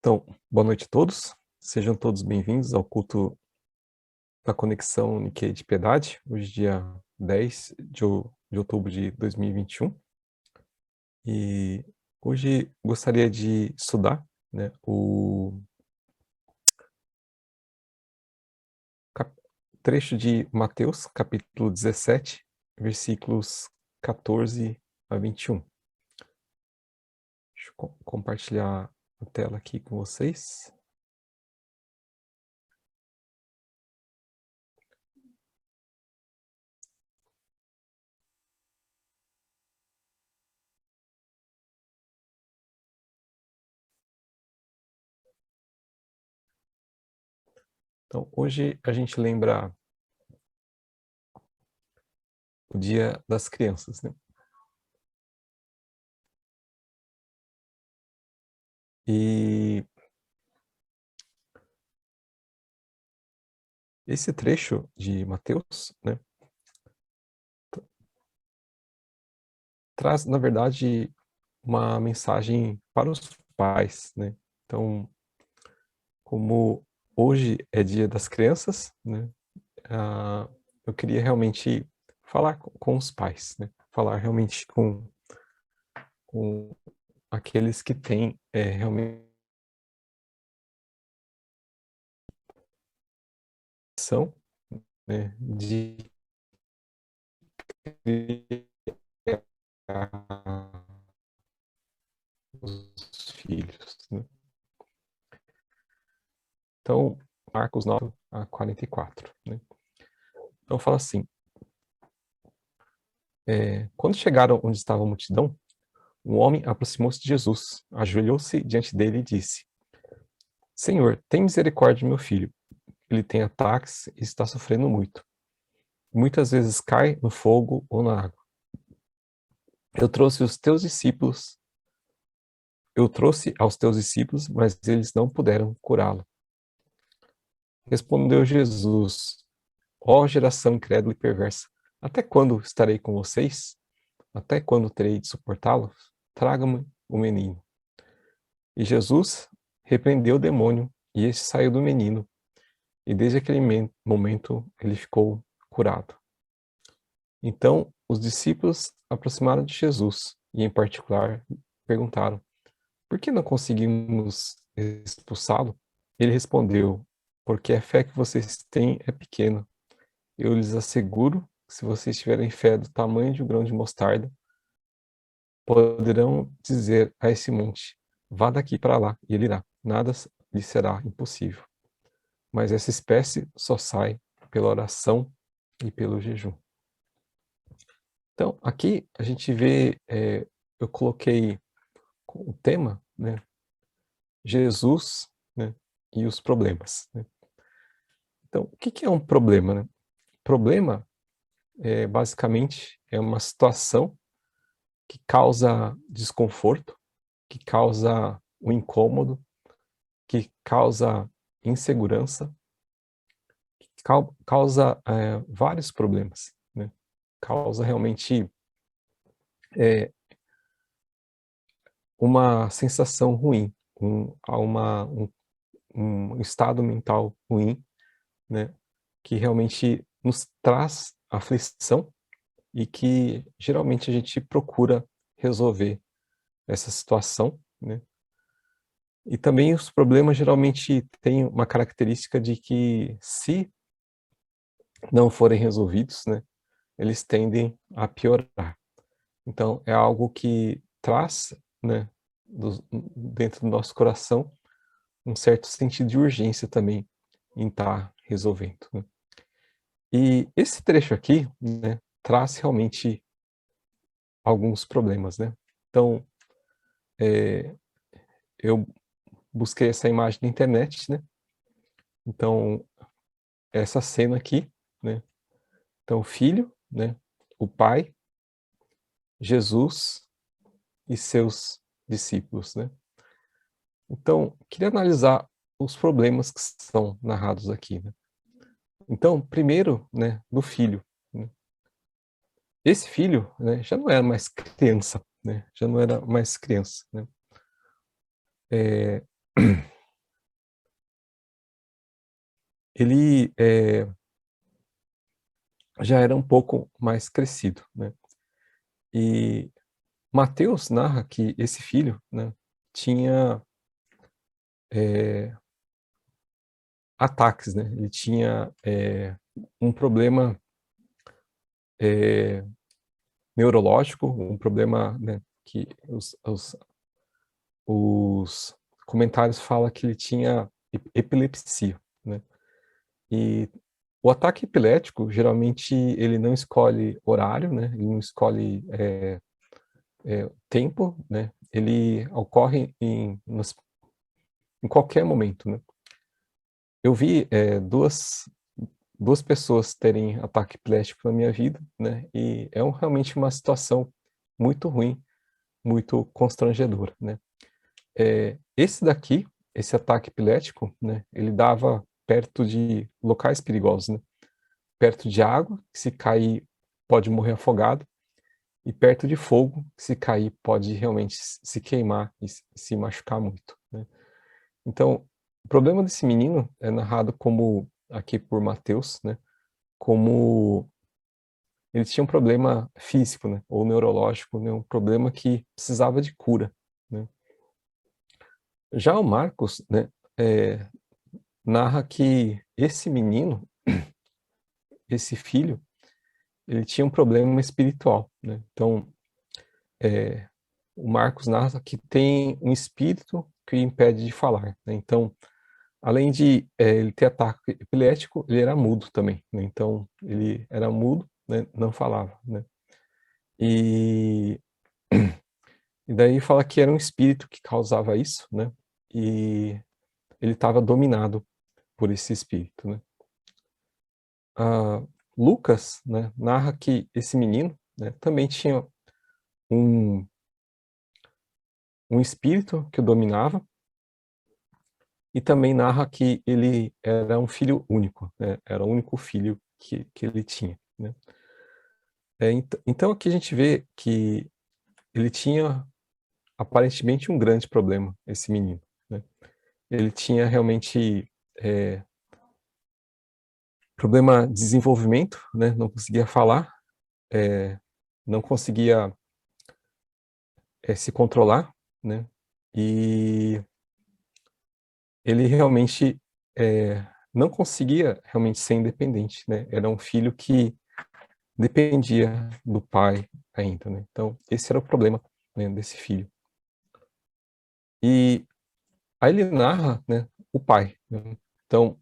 Então, boa noite a todos. Sejam todos bem-vindos ao culto da Conexão Nikkei de Piedade, hoje dia 10 de outubro de 2021. E hoje gostaria de estudar, né, o cap- trecho de Mateus, capítulo 17, versículos 14 a 21. Deixa eu compartilhar a tela aqui com vocês. Então, hoje a gente lembra o Dia das Crianças, né? E esse trecho de Mateus, né, traz, na verdade, uma mensagem para os pais, né? Então, como hoje é Dia das Crianças, né, eu queria realmente falar com os pais, né? Falar realmente com aqueles que têm realmente são, né, de criar os filhos, né? Então, Marcos 9:44, né? Então fala assim: quando chegaram onde estava a multidão, um homem aproximou-se de Jesus, ajoelhou-se diante dele e disse: Senhor, tem misericórdia de meu filho. Ele tem ataques e está sofrendo muito. Muitas vezes cai no fogo ou na água. Eu trouxe os teus discípulos, eu trouxe aos teus discípulos, mas eles não puderam curá-lo. Respondeu Jesus: Ó geração incrédula e perversa, até quando estarei com vocês? Até quando terei de suportá-los? Traga-me o menino. E Jesus repreendeu o demônio, e este saiu do menino, e desde aquele momento ele ficou curado. Então os discípulos aproximaram de Jesus, e em particular perguntaram: Por que não conseguimos expulsá-lo? Ele respondeu: Porque a fé que vocês têm é pequena. Eu lhes asseguro que se vocês tiverem fé do tamanho de um grão de mostarda, poderão dizer a esse monte: Vá daqui para lá, e ele irá. Nada lhe será impossível. Mas essa espécie só sai pela oração e pelo jejum. Então, aqui a gente vê, eu coloquei o tema, né, Jesus, né, e os problemas, né. Então, o que que é um problema, né? Problema, basicamente, é uma situação que causa desconforto, que causa um incômodo, que causa insegurança, que causa, vários problemas, né. Causa realmente, eh, uma sensação ruim, um estado mental ruim, né, que realmente nos traz aflição e que geralmente a gente procura resolver essa situação, né. E também os problemas geralmente têm uma característica de que, se não forem resolvidos, né, eles tendem a piorar. Então é algo que traz, né, dentro do nosso coração, um certo sentido de urgência também em estar resolvendo, né. E esse trecho aqui, né, traz realmente alguns problemas, né. Então, eh, eu busquei essa imagem na internet, né, então essa cena aqui, né, então o filho, né, o pai, Jesus e seus discípulos, né. Então, queria analisar os problemas que são narrados aqui, né. Então, primeiro, né, do filho, né. Esse filho, né, já não era mais criança, né, já não era mais criança, né. ele já era um pouco mais crescido, né? E Mateus narra que esse filho, né, tinha ataques, né? Ele tinha um problema neurológico, um problema, né, que os comentários falam que ele tinha epilepsia, né? E o ataque epilético, geralmente, ele não escolhe horário, né? Ele não escolhe tempo, né? Ele ocorre em qualquer momento, né? Eu vi duas pessoas terem ataque epilético na minha vida, né? E é realmente uma situação muito ruim, muito constrangedora, né? Esse daqui, esse ataque epilético, né? Ele dava perto de locais perigosos, né? Perto de água, que se cair pode morrer afogado, e perto de fogo, que se cair pode realmente se queimar e se machucar muito, né? Então, o problema desse menino é narrado como, aqui por Mateus, né? Como ele tinha um problema físico, né? Ou neurológico, né? Um problema que precisava de cura, né? Já o Marcos, né? Narra que esse menino, esse filho, ele tinha um problema espiritual, né? Então, o Marcos narra que tem um espírito que o impede de falar, né? Então, além de ele ter ataque epilético, ele era mudo também, né? Então, ele era mudo, né? Não falava, né? E, e daí fala que era um espírito que causava isso, né? E ele estava dominado por esse espírito, né? Lucas, né, narra que esse menino, né, também tinha um, um espírito que o dominava, e também narra que ele era um filho único, né, era o único filho que ele tinha, né. Então aqui a gente vê que ele tinha aparentemente um grande problema, esse menino, né. Ele tinha realmente problema de desenvolvimento, né, não conseguia falar, não conseguia se controlar, né, e ele realmente não conseguia realmente ser independente, né, era um filho que dependia do pai ainda, né, então esse era o problema, né, desse filho. E aí ele narra, né, o pai, né, então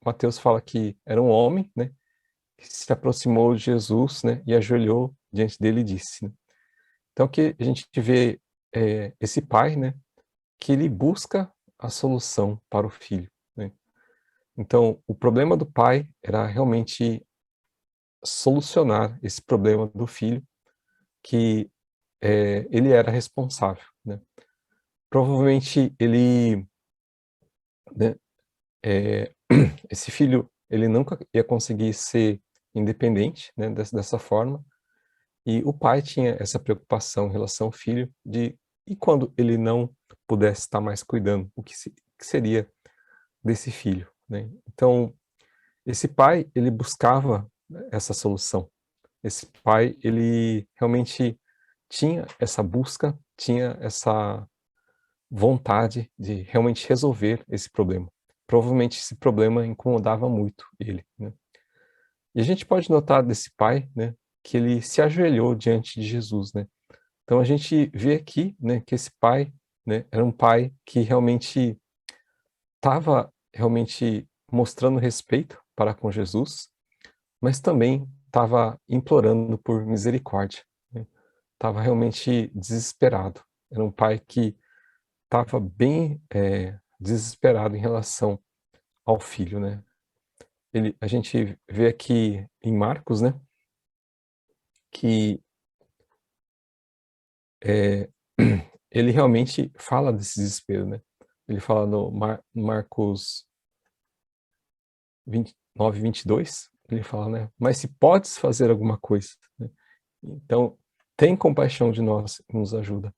Mateus fala que era um homem, né, que se aproximou de Jesus, né, e ajoelhou diante dele e disse, né. Então aqui a gente vê esse pai, né, que ele busca a solução para o filho, né. Então, o problema do pai era realmente solucionar esse problema do filho, que ele era responsável, né. Provavelmente ele, né, esse filho, ele nunca ia conseguir ser independente, né, dessa forma, e o pai tinha essa preocupação em relação ao filho de e quando ele não pudesse estar mais cuidando, que seria desse filho, né. Então, esse pai, ele buscava essa solução. Esse pai, ele realmente tinha essa busca, tinha essa vontade de realmente resolver esse problema. Provavelmente esse problema incomodava muito ele, né. E a gente pode notar desse pai, né, que ele se ajoelhou diante de Jesus, né. Então a gente vê aqui, né, que esse pai, né, era um pai que realmente estava realmente mostrando respeito para com Jesus, mas também estava implorando por misericórdia, né. Estava realmente desesperado. Era um pai que estava bem, desesperado em relação ao filho, né. A gente vê aqui em Marcos, né, que, eh, ele realmente fala desse desespero, né. Ele fala no Marcos 29:22, ele fala, né: "Mas se podes fazer alguma coisa, né, então tem compaixão de nós e nos ajuda",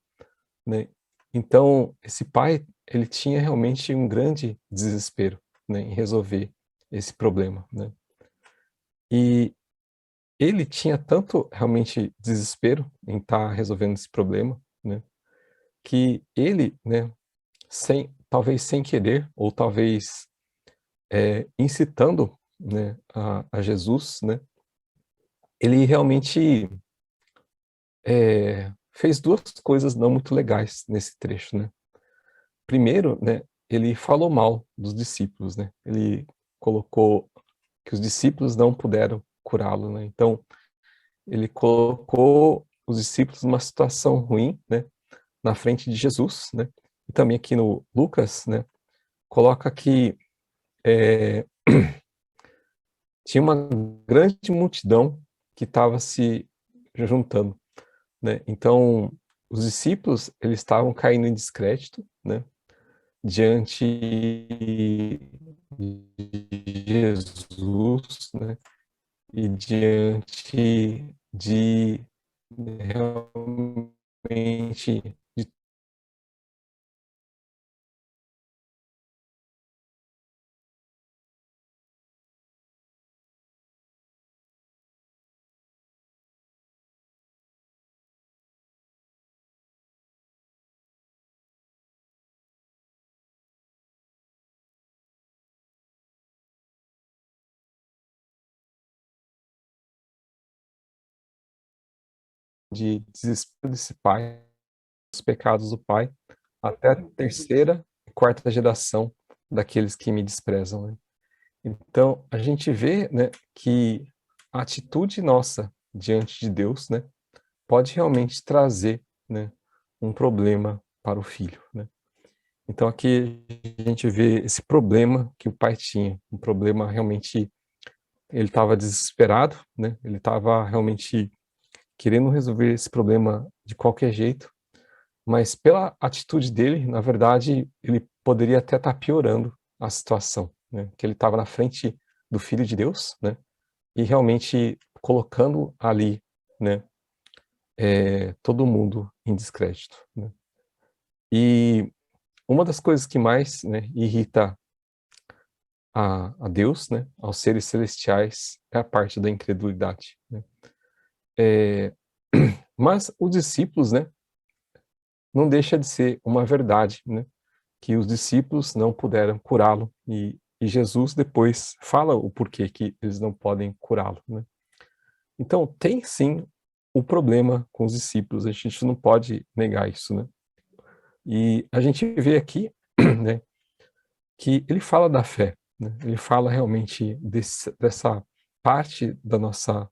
né. Então esse pai, ele tinha realmente um grande desespero, né, em resolver esse problema, né? E ele tinha tanto realmente desespero em estar resolvendo esse problema, né, que ele, né, talvez sem querer, ou talvez incitando, né, a Jesus, né, ele realmente fez duas coisas não muito legais nesse trecho, né. Primeiro, né, ele falou mal dos discípulos, né, ele colocou que os discípulos não puderam curá-lo, né, então ele colocou os discípulos numa situação ruim, né, na frente de Jesus, né, e também aqui no Lucas, né, coloca que tinha uma grande multidão que estava se juntando, né, então os discípulos, eles estavam caindo em descrédito, né, diante de Jesus, né, e diante de realmente de desespero desse pai, os pecados do pai, até a terceira e quarta geração daqueles que me desprezam, né. Então, a gente vê, né, que a atitude nossa diante de Deus, né, pode realmente trazer, né, um problema para o filho, né. Então aqui a gente vê esse problema que o pai tinha, um problema realmente, ele estava desesperado, né, ele estava realmente querendo resolver esse problema de qualquer jeito, mas pela atitude dele, na verdade, ele poderia até estar piorando a situação, né, que ele estava na frente do Filho de Deus, né, e realmente colocando ali, né, todo mundo em descrédito, né. E uma das coisas que mais, né, irrita a Deus, né, aos seres celestiais, é a parte da incredulidade, né. Eh, mas os discípulos, né, não deixa de ser uma verdade, né, que os discípulos não puderam curá-lo, e Jesus depois fala o porquê que eles não podem curá-lo, né. Então tem sim o problema com os discípulos, a gente não pode negar isso, né. E a gente vê aqui, né, que ele fala da fé, né, ele fala realmente dessa parte da nossa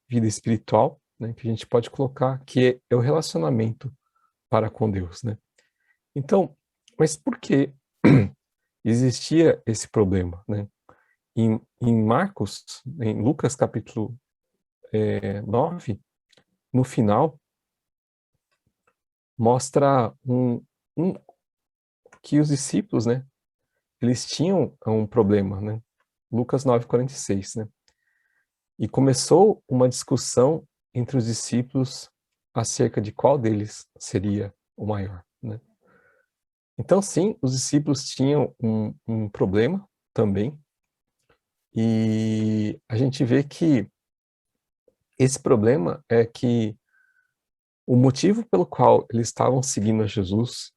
vida espiritual, né, que a gente pode colocar que é o relacionamento para com Deus, né. Então, mas por que existia esse problema, né? Em Marcos, em Lucas capítulo 9, no final, mostra um que os discípulos, né, eles tinham um problema, né? Lucas 9:46, né? E começou uma discussão entre os discípulos acerca de qual deles seria o maior, né? Então, sim, os discípulos tinham um problema também, e a gente vê que esse problema é que o motivo pelo qual eles estavam seguindo a Jesus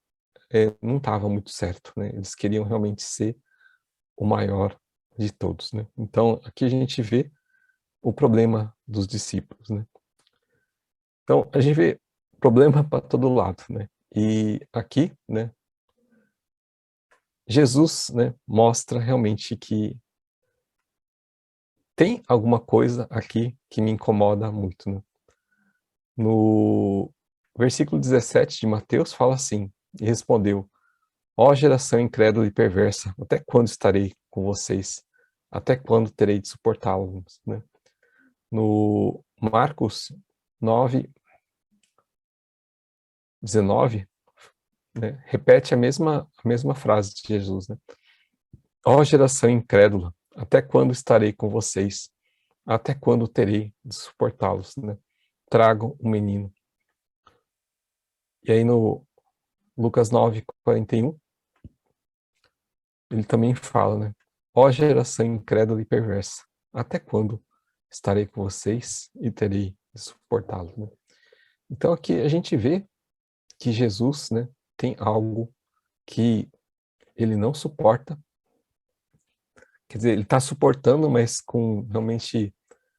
não estava muito certo, né? Eles queriam realmente ser o maior de todos, né? Então, aqui a gente vê o problema dos discípulos, né? Então, a gente vê problema para todo lado, né? E aqui, né, Jesus, né, mostra realmente que tem alguma coisa aqui que me incomoda muito, né? No versículo 17 de Mateus fala assim: "E respondeu: Ó geração incrédula e perversa, até quando estarei com vocês? Até quando terei de suportá-los?", né? No Marcos 9:19, né, repete a mesma frase de Jesus, né? Ó geração incrédula, até quando estarei com vocês? Até quando terei de suportá-los, né? Tragam um menino. E aí no Lucas 9:41, ele também fala, né? Ó geração incrédula e perversa, até quando estarei com vocês e terei de suportá-los, né? Então aqui a gente vê que Jesus, né, tem algo que ele não suporta, quer dizer, ele está suportando, mas com realmente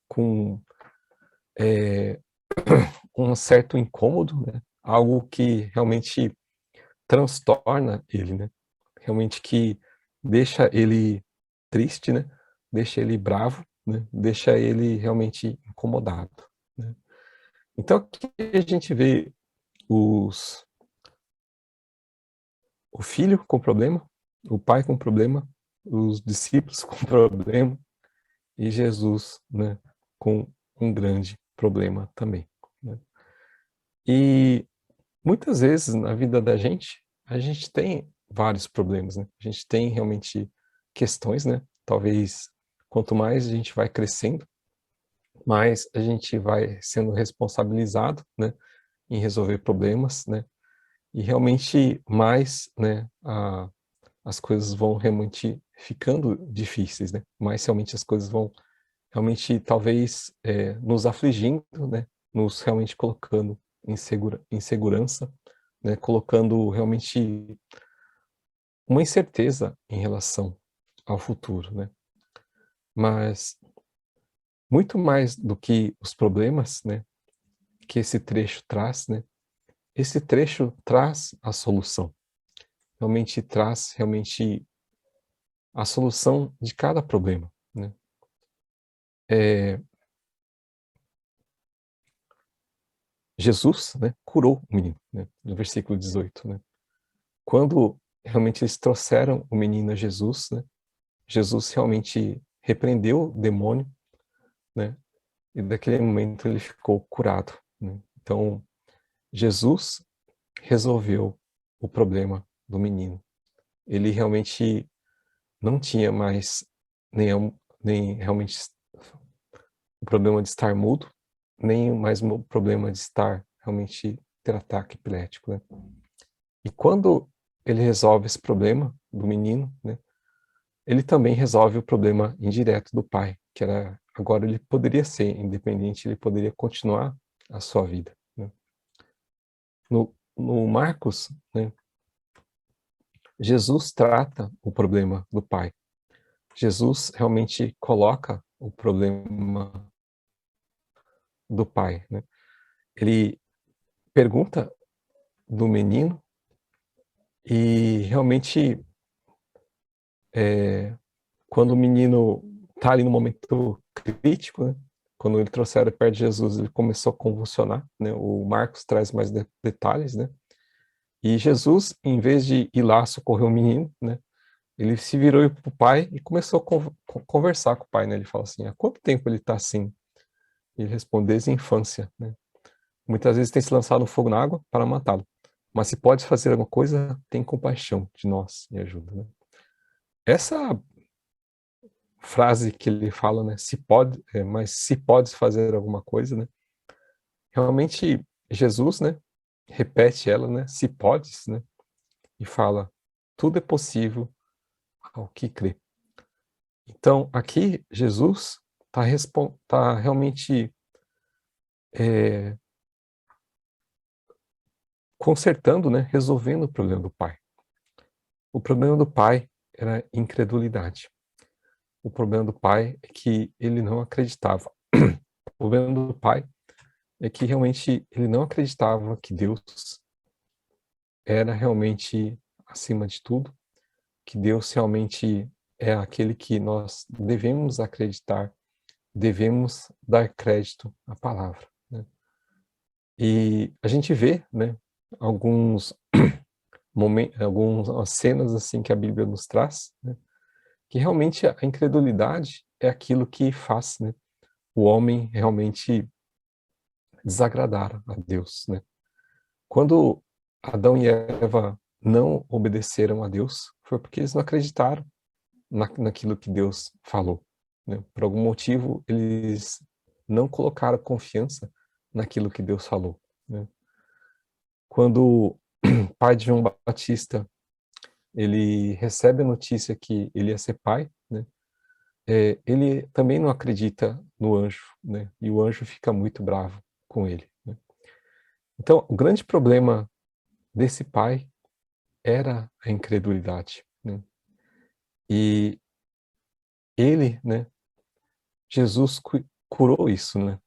com um certo incômodo, né? Algo que realmente transtorna ele, né? Realmente que deixa ele triste, né? Deixa ele bravo, né? Deixa ele realmente incomodado, né? Então aqui a gente vê os, o filho com problema, o pai com problema, os discípulos com problema e Jesus, né, com um grande problema também, né? E muitas vezes na vida da gente, a gente tem vários problemas, né? A gente tem realmente questões, né? Talvez quanto mais a gente vai crescendo, mais a gente vai sendo responsabilizado, né, em resolver problemas, né? E realmente mais, né, as coisas vão realmente ficando difíceis, né? Mais realmente as coisas vão realmente talvez nos afligindo, né? Nos realmente colocando em segurança, né? Colocando realmente uma incerteza em relação ao futuro, né? Mas muito mais do que os problemas, né? Que esse trecho traz, né? Esse trecho traz a solução. Realmente traz realmente a solução de cada problema, né? Jesus, né, curou o menino, né? No versículo 18, né? Quando realmente eles trouxeram o menino a Jesus, né? Jesus realmente repreendeu o demônio, né? E daquele momento ele ficou curado, né? Então, Jesus resolveu o problema do menino. Ele realmente não tinha mais nem realmente o problema de estar mudo, nem mais o problema de estar realmente ter ataque epilético, né? E quando ele resolve esse problema do menino, né, ele também resolve o problema indireto do pai, que era agora ele poderia ser independente, ele poderia continuar a sua vida, né? No Marcos, né, Jesus trata o problema do pai. Jesus realmente coloca o problema do pai, né? Ele pergunta do menino e realmente quando o menino está ali no momento crítico, né? Quando ele trouxeram perto de Jesus, ele começou a convulsionar, né? O Marcos traz mais detalhes, né? E Jesus, em vez de ir lá socorrer o menino, né? Ele se virou para o pai e começou a conversar com o pai, né? Ele fala assim: há quanto tempo ele está assim? E ele responde: desde a infância, né? Muitas vezes tem se lançado no fogo na água para matá-lo. Mas se podes fazer alguma coisa, tem compaixão de nós e ajuda, né? Essa frase que ele fala, né? Se pode, mas se podes fazer alguma coisa, né? Realmente Jesus, né? Repete ela, né? Se podes, né? E fala: tudo é possível ao que crê. Então aqui Jesus tá realmente consertando, né? Resolvendo o problema do pai. O problema do pai era incredulidade. O problema do pai é que ele não acreditava. O problema do pai é que realmente ele não acreditava que Deus era realmente acima de tudo, que Deus realmente é aquele que nós devemos acreditar, devemos dar crédito à palavra, né? E a gente vê, né, alguns momentos, algumas cenas assim que a Bíblia nos traz, né, que realmente a incredulidade é aquilo que faz, né, o homem realmente desagradar a Deus, né? Quando Adão e Eva não obedeceram a Deus, foi porque eles não acreditaram naquilo que Deus falou, né? Por algum motivo, eles não colocaram confiança naquilo que Deus falou, né? Quando o pai de João Batista ele recebe a notícia que ele ia ser pai, né? Ele também não acredita no anjo, né? E o anjo fica muito bravo com ele, né? Então, o grande problema desse pai era a incredulidade, né? E ele, né, Jesus curou isso, né?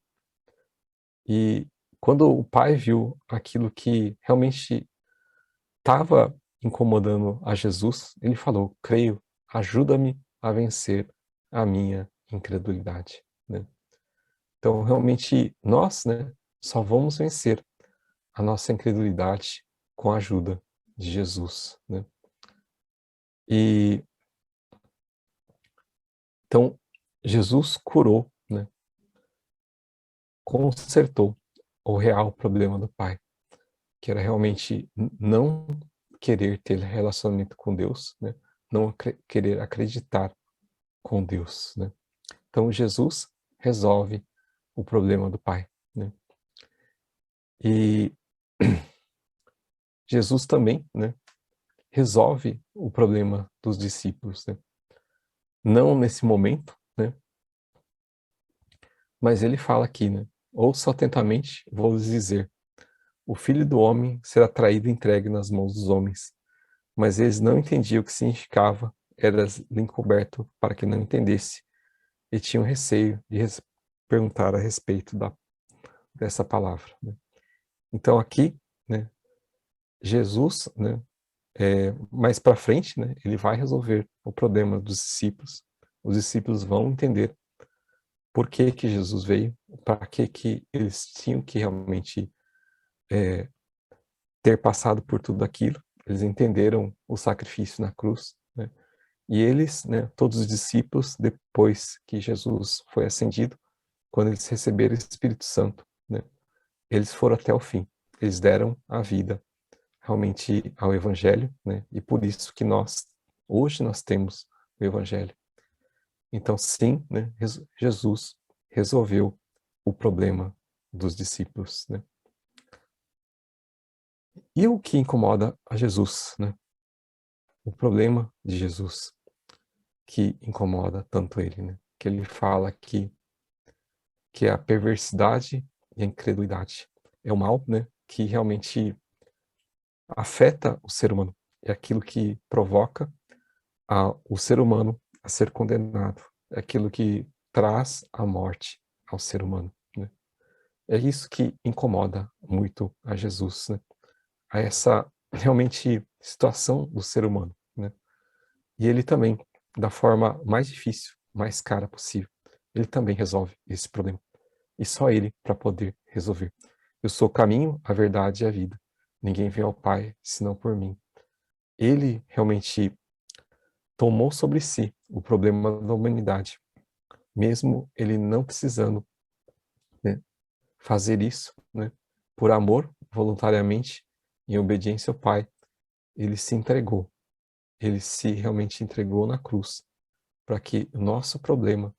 E quando o pai viu aquilo que realmente estava incomodando a Jesus, ele falou: "Creio, ajuda-me a vencer a minha incredulidade", né? Então, realmente, nós, né, só vamos vencer a nossa incredulidade com a ajuda de Jesus, né? E então, Jesus curou, né, consertou o real problema do pai, que era realmente não querer ter relacionamento com Deus, né? Não querer acreditar com Deus, né? Então Jesus resolve o problema do pai, né? E Jesus também, né, resolve o problema dos discípulos, né? Não nesse momento, né? Mas ele fala aqui, né? Ouça atentamente, vou lhes dizer: o Filho do Homem será traído e entregue nas mãos dos homens. Mas eles não entendiam o que significava, era encoberto para que não entendesse, e tinham receio de perguntar a respeito dessa palavra, né? Então aqui, né, Jesus, né, mais para frente, né, ele vai resolver o problema dos discípulos. Os discípulos vão entender por que que Jesus veio, para que eles tinham que realmente ter passado por tudo aquilo. Eles entenderam o sacrifício na cruz, né? E eles, né, todos os discípulos, depois que Jesus foi ascendido, quando eles receberam o Espírito Santo, né, eles foram até o fim. Eles deram a vida realmente ao Evangelho, né? E por isso que hoje nós temos o Evangelho. Então, sim, né, Jesus resolveu o problema dos discípulos, né? E o que incomoda a Jesus, né? O problema de Jesus que incomoda tanto ele, né? Que ele fala que é a perversidade e a incredulidade. É o mal, né, que realmente afeta o ser humano. É aquilo que provoca o ser humano a ser condenado. É aquilo que traz a morte ao ser humano, né? É isso que incomoda muito a Jesus, né? A essa realmente situação do ser humano, né? E ele também, da forma mais difícil, mais cara possível, ele também resolve esse problema. E só ele para poder resolver. Eu sou o caminho, a verdade e a vida. Ninguém vem ao Pai senão por mim. Ele realmente tomou sobre si o problema da humanidade, mesmo ele não precisando, né, fazer isso, né, por amor, voluntariamente, em obediência ao Pai. Ele se entregou, ele se realmente entregou na cruz, para que o nosso problema,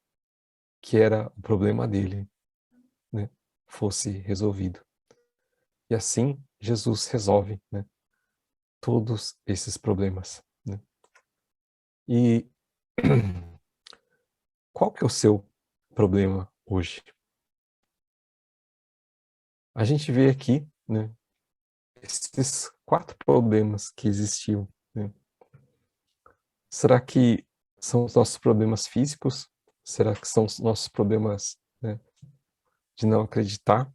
que era o problema dele, né, fosse resolvido. E assim Jesus resolve, né, todos esses problemas, né? E qual que é o seu problema hoje? A gente vê aqui, né, esses 4 problemas que existiam, né? Será que são os nossos problemas físicos? Será que são os nossos problemas, né, de não acreditar?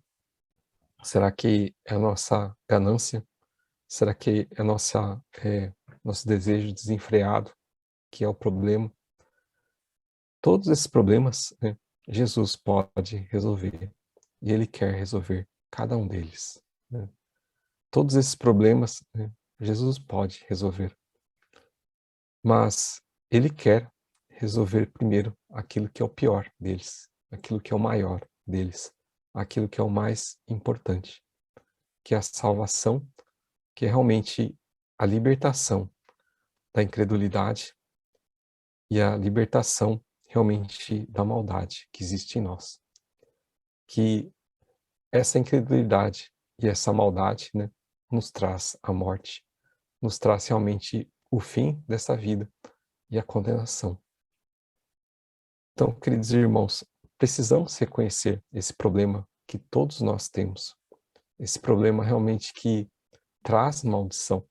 Será que é a nossa ganância? Será que é a nosso desejo desenfreado que é o problema? Todos esses problemas, né, Jesus pode resolver, e Ele quer resolver cada um deles, né? Todos esses problemas, né, Jesus pode resolver, mas Ele quer resolver primeiro aquilo que é o pior deles, aquilo que é o maior deles, aquilo que é o mais importante, que é a salvação, que é realmente a libertação da incredulidade e a libertação realmente da maldade que existe em nós. Que essa incredulidade e essa maldade, né, nos traz a morte, nos traz realmente o fim dessa vida e a condenação. Então, queridos irmãos, precisamos reconhecer esse problema que todos nós temos, esse problema realmente que traz maldição,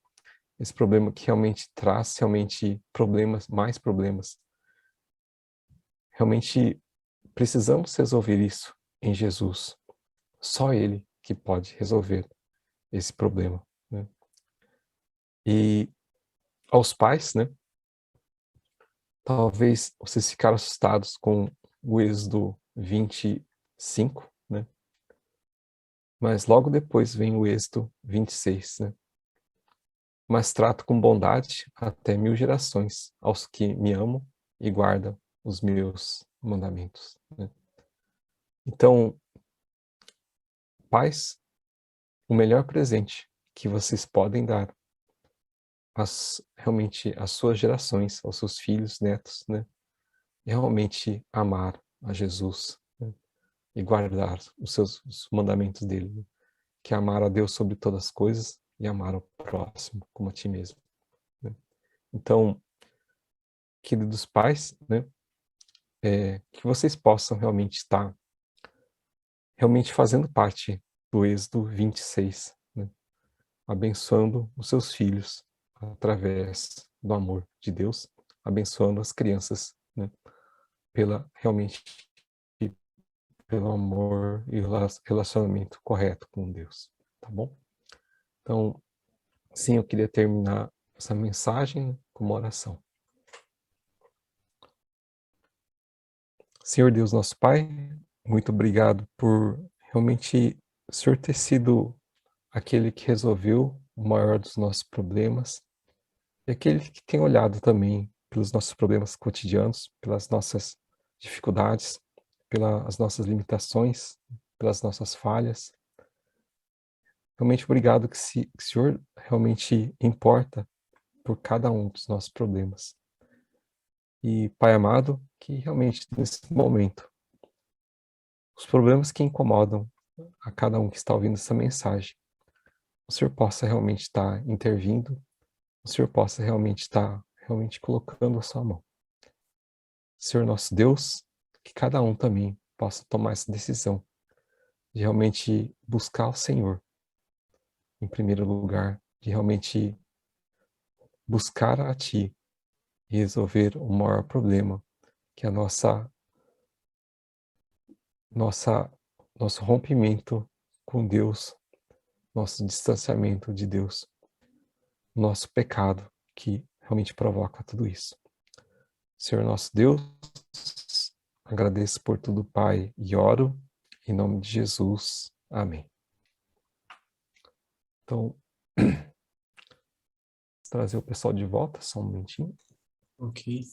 esse problema que realmente traz problemas, mais problemas. Realmente precisamos resolver isso em Jesus. Só Ele que pode resolver esse problema, né? E aos pais, né? Talvez vocês ficaram assustados com o Êxodo 25, né? Mas logo depois vem o Êxodo 26, né? Mas trato com bondade até 1000 gerações aos que me amam e guardam os meus mandamentos, né? Então, pais, o melhor presente que vocês podem dar realmente às suas gerações, aos seus filhos, netos, né? É realmente amar a Jesus, né? E guardar os mandamentos dele, né? Que é amar a Deus sobre todas as coisas e amar ao próximo como a ti mesmo, né? Então, queridos pais, né? Que vocês possam realmente estar realmente fazendo parte do Êxodo 26, né? Abençoando os seus filhos através do amor de Deus, abençoando as crianças, né? Realmente pelo amor e relacionamento correto com Deus, tá bom? Então, sim, eu queria terminar essa mensagem com uma oração. Senhor Deus, nosso Pai, muito obrigado por realmente o Senhor ter sido aquele que resolveu o maior dos nossos problemas e aquele que tem olhado também pelos nossos problemas cotidianos, pelas nossas dificuldades, pelas nossas limitações, pelas nossas falhas. Realmente obrigado que o Senhor realmente importa por cada um dos nossos problemas. E, Pai amado, que realmente nesse momento, os problemas que incomodam a cada um que está ouvindo essa mensagem, o Senhor possa realmente estar intervindo, o Senhor possa realmente estar colocando a sua mão. Senhor nosso Deus, que cada um também possa tomar essa decisão de realmente buscar o Senhor em primeiro lugar, de realmente buscar a Ti e resolver o maior problema, que é a nosso rompimento com Deus, nosso distanciamento de Deus, nosso pecado que realmente provoca tudo isso. Senhor nosso Deus, agradeço por tudo, Pai, e oro em nome de Jesus. Amém. Então, trazer o pessoal de volta, só um momentinho. Ok.